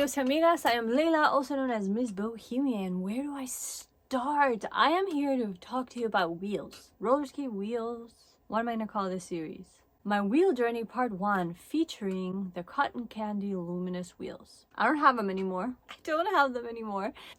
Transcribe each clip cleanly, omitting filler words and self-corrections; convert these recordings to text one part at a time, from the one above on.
amigos y amigas, I am Leila, also known as Miss Bohemian. Where do I start? I am here to talk to you about wheels. Roller skate wheels. What am I going to call this series? My wheel journey part 1, featuring the cotton candy luminous wheels. I don't have them anymore.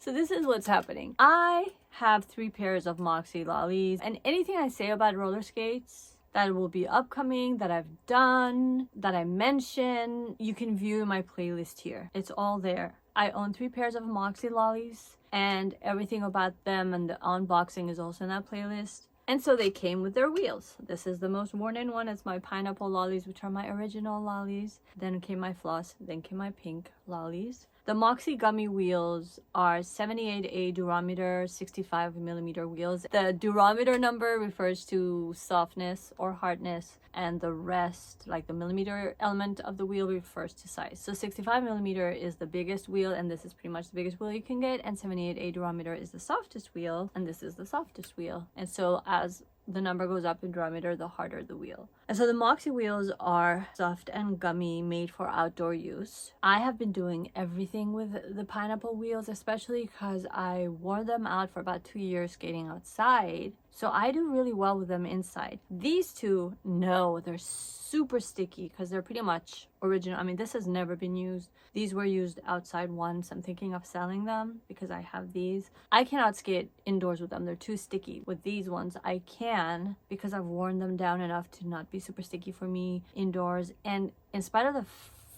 So this is what's happening. I have 3 pairs of Moxie lollies, and anything I say about roller skates that will be upcoming, that I've done, that I mention, you can view in my playlist here. It's all there. I own 3 pairs of Moxie lollies, and everything about them and the unboxing is also in that playlist. And so they came with their wheels. This is the most worn in one. It's my pineapple lollies, which are my original lollies. Then came my floss, then came my pink lollies. The Moxie gummy wheels are 78A durometer, 65mm wheels. The durometer number refers to softness or hardness, and the rest, like the millimeter element of the wheel, refers to size. So 65mm is the biggest wheel, and this is pretty much the biggest wheel you can get, and 78A durometer is the softest wheel, and this is the softest wheel. And so as the number goes up in durometer, the harder the wheel. And so the Moxie wheels are soft and gummy, made for outdoor use. I have been doing everything with the pineapple wheels, especially because I wore them out for about 2 years skating outside. So I do really well with them inside. These two, no, they're super sticky because they're pretty much original. I mean, this has never been used. These were used outside once. I'm thinking of selling them because I have these. I cannot skate indoors with them. They're too sticky. With these ones, I can, because I've worn them down enough to not be super sticky for me indoors. And in spite of the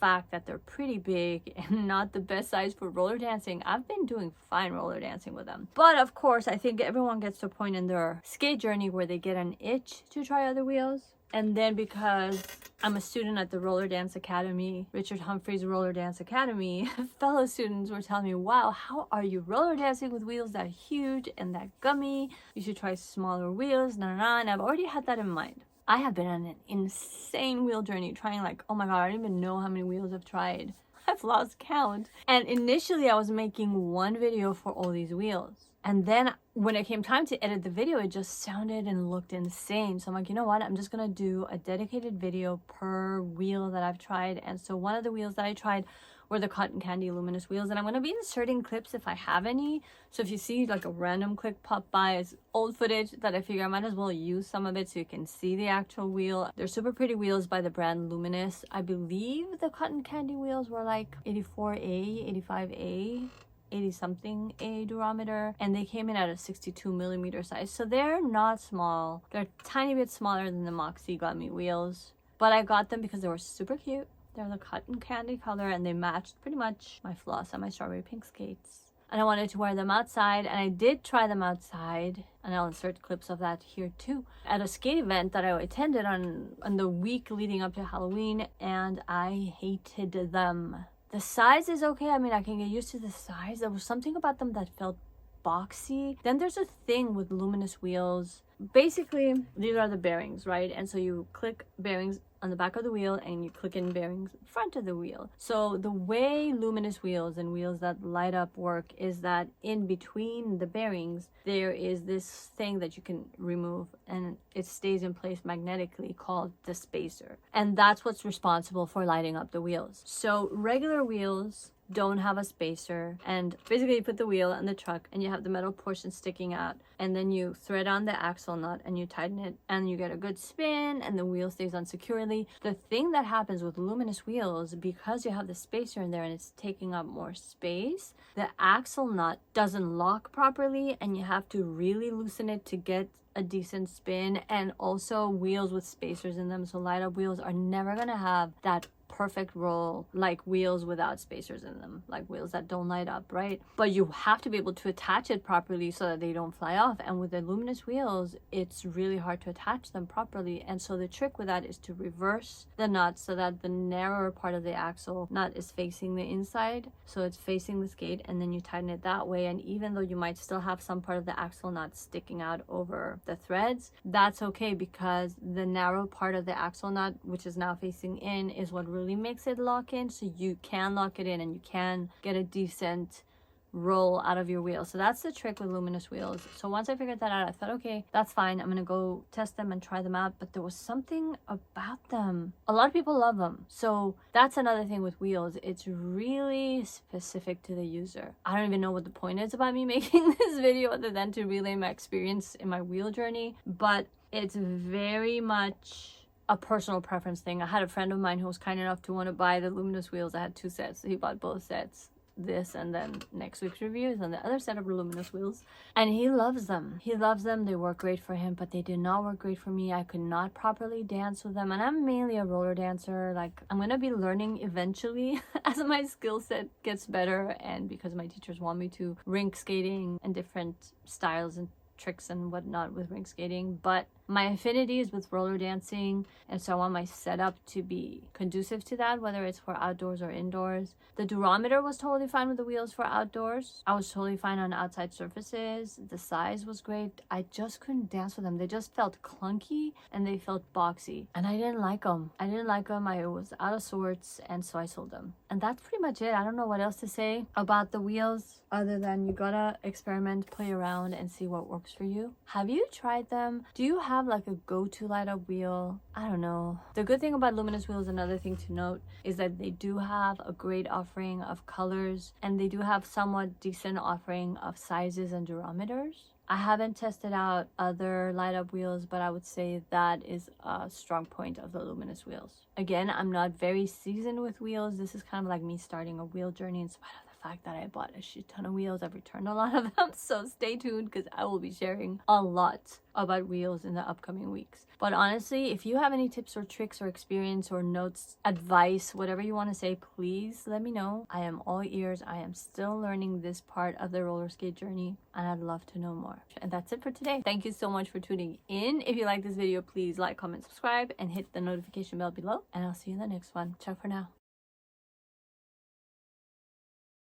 fact that they're pretty big and not the best size for roller dancing, I've been doing fine roller dancing with them. But of course, I think everyone gets to a point in their skate journey where they get an itch to try other wheels. And then because I'm a student at the Roller Dance Academy, Richard Humphrey's Roller Dance Academy, fellow students were telling me, wow, how are you roller dancing with wheels that huge and that gummy? You should try smaller wheels, and I've already had that in mind. I have been on an insane wheel journey, trying like, oh my god, I don't even know how many wheels I've tried. I've lost count. And initially I was making one video for all these wheels. And then when it came time to edit the video, it just sounded and looked insane. So I'm like, you know what? I'm just going to do a dedicated video per wheel that I've tried. And so one of the wheels that I tried were the cotton candy luminous wheels, and I'm going to be inserting clips if I have any. So if you see like a random clip pop by, it's old footage that I figure I might as well use some of it so you can see the actual wheel. They're super pretty wheels by the brand Luminous. I believe the cotton candy wheels were like 84A, 85A, 80 something A durometer, and they came in at a 62mm size. So they're not small. They're a tiny bit smaller than the Moxie gummy wheels, but I got them because they were super cute. They're the cotton candy color, and they matched pretty much my floss and my strawberry pink skates. And I wanted to wear them outside, and I did try them outside, and I'll insert clips of that here too, at a skate event that I attended on the week leading up to Halloween, and I hated them. The size is okay. I mean, I can get used to the size. There was something about them that felt boxy. Then there's a thing with luminous wheels. Basically, these are the bearings, right? And so you click bearings on the back of the wheel and you click in bearings in front of the wheel. So the way luminous wheels and wheels that light up work is that in between the bearings there is this thing that you can remove, and it stays in place magnetically, called the spacer, and that's what's responsible for lighting up the wheels. So regular wheels don't have a spacer, and basically you put the wheel on the truck and you have the metal portion sticking out, and then you thread on the axle nut and you tighten it and you get a good spin and the wheel stays on securely. The thing that happens with luminous wheels, because you have the spacer in there and it's taking up more space, the axle nut doesn't lock properly and you have to really loosen it to get a decent spin. And also wheels with spacers in them, so light up wheels, are never gonna have that perfect roll like wheels without spacers in them, like wheels that don't light up, right? But you have to be able to attach it properly so that they don't fly off. And with the luminous wheels, it's really hard to attach them properly. And so the trick with that is to reverse the nut so that the narrower part of the axle nut is facing the inside, so it's facing the skate, and then you tighten it that way. And even though you might still have some part of the axle nut sticking out over the threads, that's okay, because the narrow part of the axle nut, which is now facing in, is what really makes it lock in. So you can lock it in and you can get a decent roll out of your wheel. So that's the trick with Luminous wheels. So once I figured that out, I thought, okay, that's fine. I'm gonna go test them and try them out. But there was something about them. A lot of people love them. So that's another thing with wheels. It's really specific to the user. I don't even know what the point is about me making this video other than to relay my experience in my wheel journey. But it's very much a personal preference thing. I had a friend of mine who was kind enough to want to buy the Luminous wheels. I had 2 sets. So he bought both sets. This and then next week's reviews and the other set of Luminous wheels, and he loves them. They work great for him, but they did not work great for me. I could not properly dance with them, and I'm mainly a roller dancer. Like, I'm gonna be learning eventually as my skill set gets better, and because my teachers want me to rink skating and different styles and tricks and whatnot with rink skating, but my affinity is with roller dancing, and so I want my setup to be conducive to that, whether it's for outdoors or indoors. The durometer was totally fine with the wheels for outdoors. I was totally fine on outside surfaces. The size was great. I just couldn't dance with them. They just felt clunky and they felt boxy, and I didn't like them. I was out of sorts, and so I sold them. And that's pretty much it. I don't know what else to say about the wheels other than you gotta experiment, play around, and see what works for you. Have you tried them? Do you have like a go-to light up wheel? I don't know. The good thing about Luminous wheels, another thing to note, is that they do have a great offering of colors, and they do have somewhat decent offering of sizes and durometers. I haven't tested out other light up wheels, but I would say that is a strong point of the Luminous wheels. Again, I'm not very seasoned with wheels. This is kind of like me starting a wheel journey in spite of the fact that I bought a shit ton of wheels. I've returned a lot of them, so stay tuned because I will be sharing a lot about wheels in the upcoming weeks. But honestly, if you have any tips or tricks or experience or notes, advice, whatever you want to say, please let me know. I am all ears. I am still learning this part of the roller skate journey, and I'd love to know more. And that's it for today. Thank you so much for tuning in. If you like this video, please like, comment, subscribe, and hit the notification bell below, and I'll see you in the next one. Ciao for now.